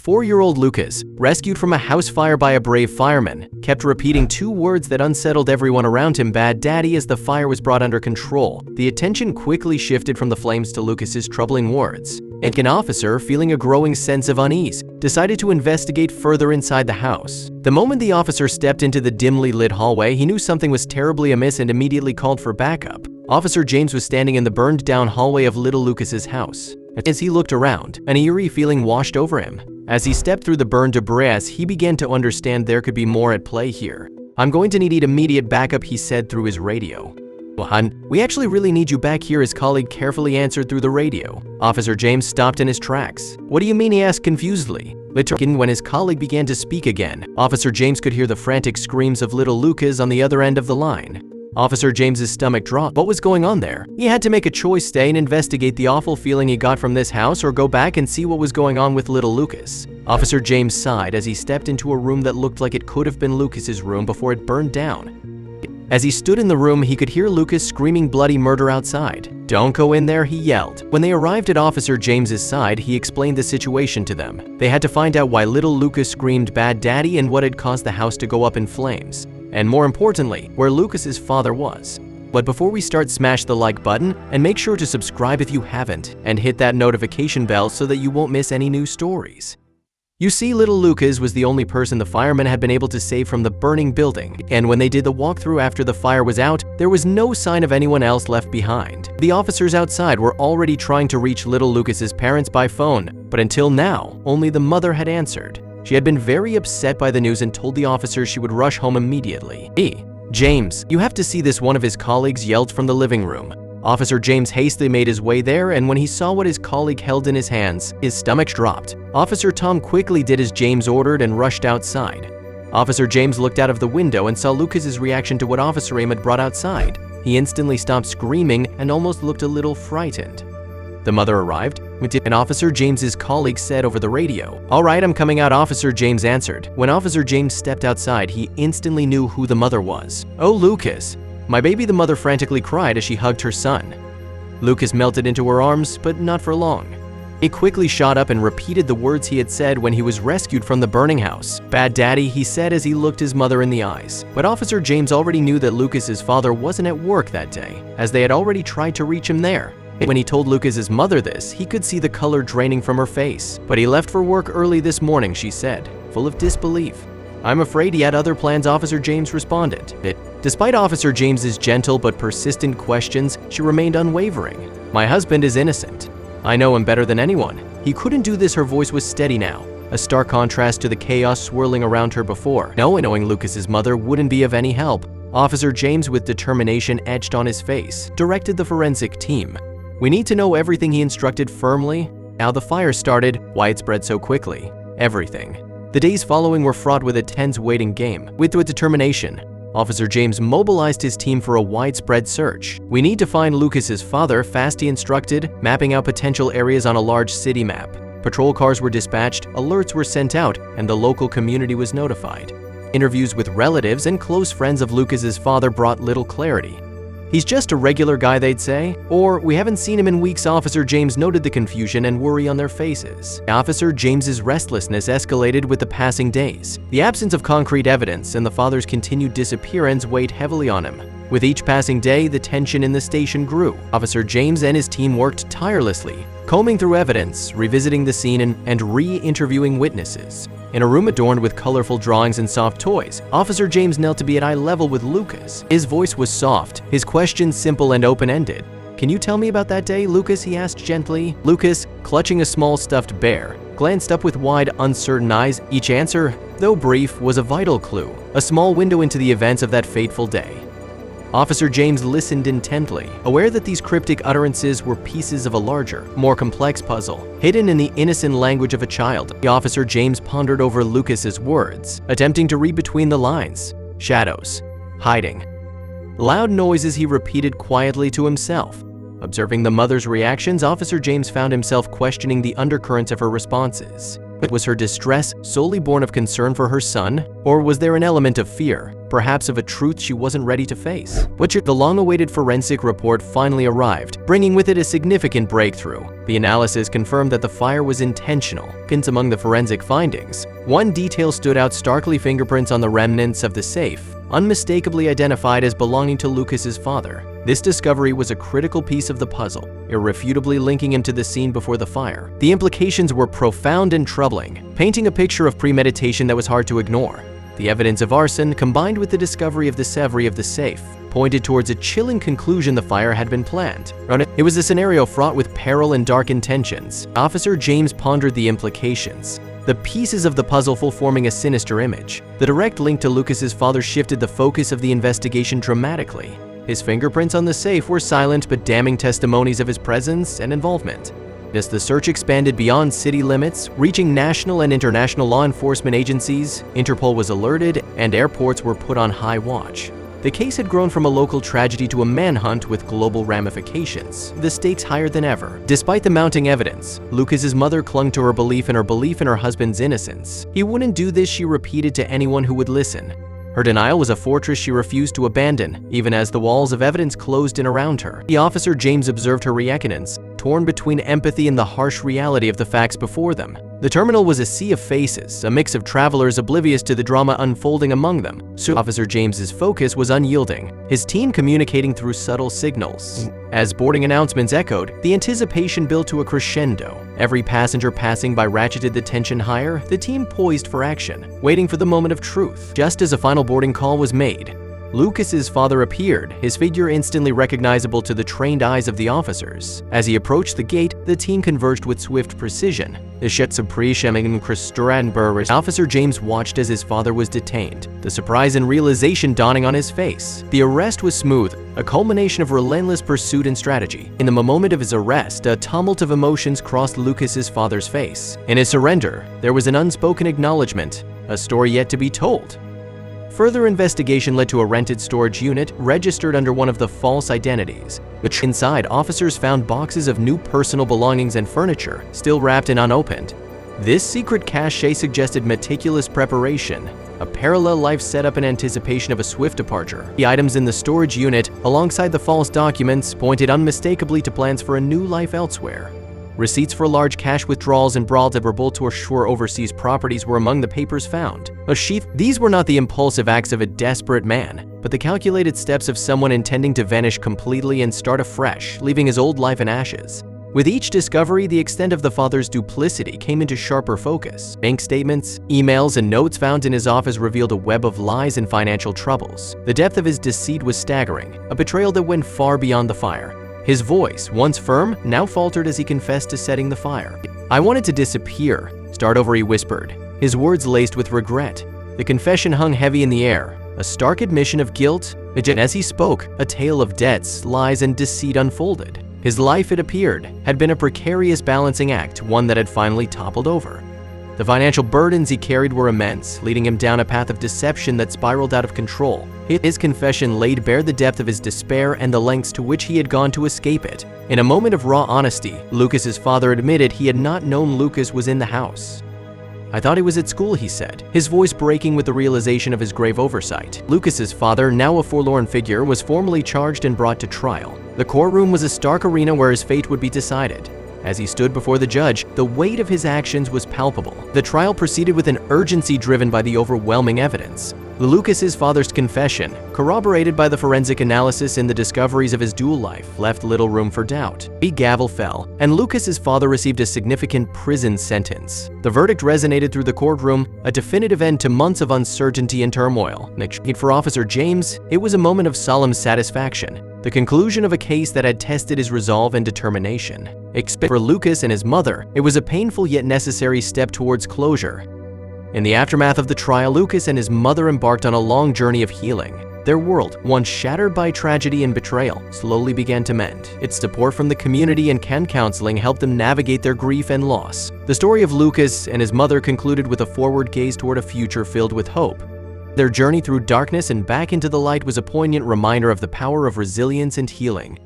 4-year-old Lucas, rescued from a house fire by a brave fireman, kept repeating 2 words that unsettled everyone around him: "Bad Daddy." As the fire was brought under control, the attention quickly shifted from the flames to Lucas's troubling words. An officer, feeling a growing sense of unease, decided to investigate further inside the house. The moment the officer stepped into the dimly lit hallway, he knew something was terribly amiss and immediately called for backup. Officer James was standing in the burned-down hallway of little Lucas's house. As he looked around, an eerie feeling washed over him. As he stepped through the burned debris, he began to understand there could be more at play here. "I'm going to need immediate backup," he said through his radio. "Well, hon, we actually really need you back here," his colleague carefully answered through the radio. Officer James stopped in his tracks. "What do you mean?" he asked confusedly. When his colleague began to speak again, Officer James could hear the frantic screams of little Lucas on the other end of the line. Officer James's stomach dropped. What was going on there? He had to make a choice: stay and investigate the awful feeling he got from this house, or go back and see what was going on with little Lucas. Officer James sighed as he stepped into a room that looked like it could have been Lucas's room before it burned down. As he stood in the room, he could hear Lucas screaming bloody murder outside. "Don't go in there," he yelled. When they arrived at Officer James's side, he explained the situation to them. They had to find out why little Lucas screamed "Bad Daddy" and what had caused the house to go up in flames. And more importantly, where Lucas's father was. But before we start, smash the like button and make sure to subscribe if you haven't, and hit that notification bell so that you won't miss any new stories. You see, little Lucas was the only person the firemen had been able to save from the burning building, and when they did the walkthrough after the fire was out, there was no sign of anyone else left behind. The officers outside were already trying to reach little Lucas's parents by phone, but until now, only the mother had answered. She had been very upset by the news and told the officers she would rush home immediately. "James, you have to see this," one of his colleagues yelled from the living room. Officer James hastily made his way there, and when he saw what his colleague held in his hands, his stomach dropped. Officer Tom quickly did as James ordered and rushed outside. Officer James looked out of the window and saw Lucas's reaction to what Officer Aim had brought outside. He instantly stopped screaming and almost looked a little frightened. The mother arrived, and Officer James's colleague said over the radio, "All right, I'm coming out," Officer James answered. When Officer James stepped outside, he instantly knew who the mother was. "Oh, Lucas, my baby," the mother frantically cried as she hugged her son. Lucas melted into her arms, but not for long. He quickly shot up and repeated the words he had said when he was rescued from the burning house. "Bad Daddy," he said as he looked his mother in the eyes. But Officer James already knew that Lucas's father wasn't at work that day, as they had already tried to reach him there. When he told Lucas's mother this, he could see the color draining from her face. "But he left for work early this morning," she said, full of disbelief. "I'm afraid he had other plans," Officer James responded. Despite Officer James's gentle but persistent questions, she remained unwavering. "My husband is innocent. I know him better than anyone. He couldn't do this." Her voice was steady now, a stark contrast to the chaos swirling around her before. Knowing Lucas's mother wouldn't be of any help, Officer James, with determination etched on his face, directed the forensic team. "We need to know everything," he instructed firmly. How the fire started, why it spread so quickly. Everything. The days following were fraught with a tense waiting game. With determination, Officer James mobilized his team for a widespread search. "We need to find Lucas's father," fast he instructed, mapping out potential areas on a large city map. Patrol cars were dispatched, alerts were sent out, and the local community was notified. Interviews with relatives and close friends of Lucas's father brought little clarity. "He's just a regular guy," they'd say, or "We haven't seen him in weeks." Officer James noted the confusion and worry on their faces. Officer James's restlessness escalated with the passing days. The absence of concrete evidence and the father's continued disappearance weighed heavily on him. With each passing day, the tension in the station grew. Officer James and his team worked tirelessly, combing through evidence, revisiting the scene, and re-interviewing witnesses. In a room adorned with colorful drawings and soft toys, Officer James knelt to be at eye level with Lucas. His voice was soft, his questions simple and open-ended. "Can you tell me about that day, Lucas?" he asked gently. Lucas, clutching a small stuffed bear, glanced up with wide, uncertain eyes. Each answer, though brief, was a vital clue, a small window into the events of that fateful day. Officer James listened intently, aware that these cryptic utterances were pieces of a larger, more complex puzzle, hidden in the innocent language of a child. Officer James pondered over Lucas's words, attempting to read between the lines. Shadows. Hiding. Loud noises, he repeated quietly to himself. Observing the mother's reactions, Officer James found himself questioning the undercurrents of her responses. Was her distress solely born of concern for her son, or was there an element of fear, perhaps of a truth she wasn't ready to face. The long-awaited forensic report finally arrived, bringing with it a significant breakthrough. The analysis confirmed that the fire was intentional. Among the forensic findings, one detail stood out starkly: fingerprints on the remnants of the safe, unmistakably identified as belonging to Lucas's father. This discovery was a critical piece of the puzzle, irrefutably linking him to the scene before the fire. The implications were profound and troubling, painting a picture of premeditation that was hard to ignore. The evidence of arson, combined with the discovery of the servers of the safe, pointed towards a chilling conclusion: the fire had been planned. It was a scenario fraught with peril and dark intentions. Officer James pondered the implications, the pieces of the puzzle forming a sinister image. The direct link to Lucas's father shifted the focus of the investigation dramatically. His fingerprints on the safe were silent but damning testimonies of his presence and involvement. As the search expanded beyond city limits, reaching national and international law enforcement agencies, Interpol was alerted and airports were put on high watch. The case had grown from a local tragedy to a manhunt with global ramifications, the stakes higher than ever. Despite the mounting evidence, Lucas's mother clung to her belief in her husband's innocence. He wouldn't do this, she repeated to anyone who would listen. Her denial was a fortress she refused to abandon, even as the walls of evidence closed in around her. The officer James observed her reactions, torn between empathy and the harsh reality of the facts before them. The terminal was a sea of faces, a mix of travelers oblivious to the drama unfolding among them. So Officer James's focus was unyielding, his team communicating through subtle signals. As boarding announcements echoed, the anticipation built to a crescendo. Every passenger passing by ratcheted the tension higher, the team poised for action, waiting for the moment of truth. Just as a final boarding call was made, Lucas's father appeared, his figure instantly recognizable to the trained eyes of the officers. As he approached the gate, the team converged with swift precision. Officer James watched as his father was detained, the surprise and realization dawning on his face. The arrest was smooth, a culmination of relentless pursuit and strategy. In the moment of his arrest, a tumult of emotions crossed Lucas's father's face. In his surrender, there was an unspoken acknowledgement, a story yet to be told. Further investigation led to a rented storage unit registered under one of the false identities. Inside, officers found boxes of new personal belongings and furniture, still wrapped and unopened. This secret cache suggested meticulous preparation, a parallel life set up in anticipation of a swift departure. The items in the storage unit, alongside the false documents, pointed unmistakably to plans for a new life elsewhere. Receipts for large cash withdrawals and Gibraltar shore overseas properties were among the papers found. These were not the impulsive acts of a desperate man, but the calculated steps of someone intending to vanish completely and start afresh, leaving his old life in ashes. With each discovery, the extent of the father's duplicity came into sharper focus. Bank statements, emails, and notes found in his office revealed a web of lies and financial troubles. The depth of his deceit was staggering, a betrayal that went far beyond the fire. His voice, once firm, now faltered as he confessed to setting the fire. "I wanted to disappear. Start over," he whispered, his words laced with regret. The confession hung heavy in the air, a stark admission of guilt. As he spoke, a tale of debts, lies, and deceit unfolded. His life, it appeared, had been a precarious balancing act, one that had finally toppled over. The financial burdens he carried were immense, leading him down a path of deception that spiraled out of control. His confession laid bare the depth of his despair and the lengths to which he had gone to escape it. In a moment of raw honesty, Lucas's father admitted he had not known Lucas was in the house. "I thought he was at school," he said, his voice breaking with the realization of his grave oversight. Lucas's father, now a forlorn figure, was formally charged and brought to trial. The courtroom was a stark arena where his fate would be decided. As he stood before the judge, the weight of his actions was palpable. The trial proceeded with an urgency driven by the overwhelming evidence. Lucas's father's confession, corroborated by the forensic analysis and the discoveries of his dual life, left little room for doubt. The gavel fell, and Lucas's father received a significant prison sentence. The verdict resonated through the courtroom, a definitive end to months of uncertainty and turmoil. For Officer James, it was a moment of solemn satisfaction, the conclusion of a case that had tested his resolve and determination. For Lucas and his mother, it was a painful yet necessary step towards closure. In the aftermath of the trial, Lucas and his mother embarked on a long journey of healing. Their world, once shattered by tragedy and betrayal, slowly began to mend. Its support from the community and counseling helped them navigate their grief and loss. The story of Lucas and his mother concluded with a forward gaze toward a future filled with hope. Their journey through darkness and back into the light was a poignant reminder of the power of resilience and healing.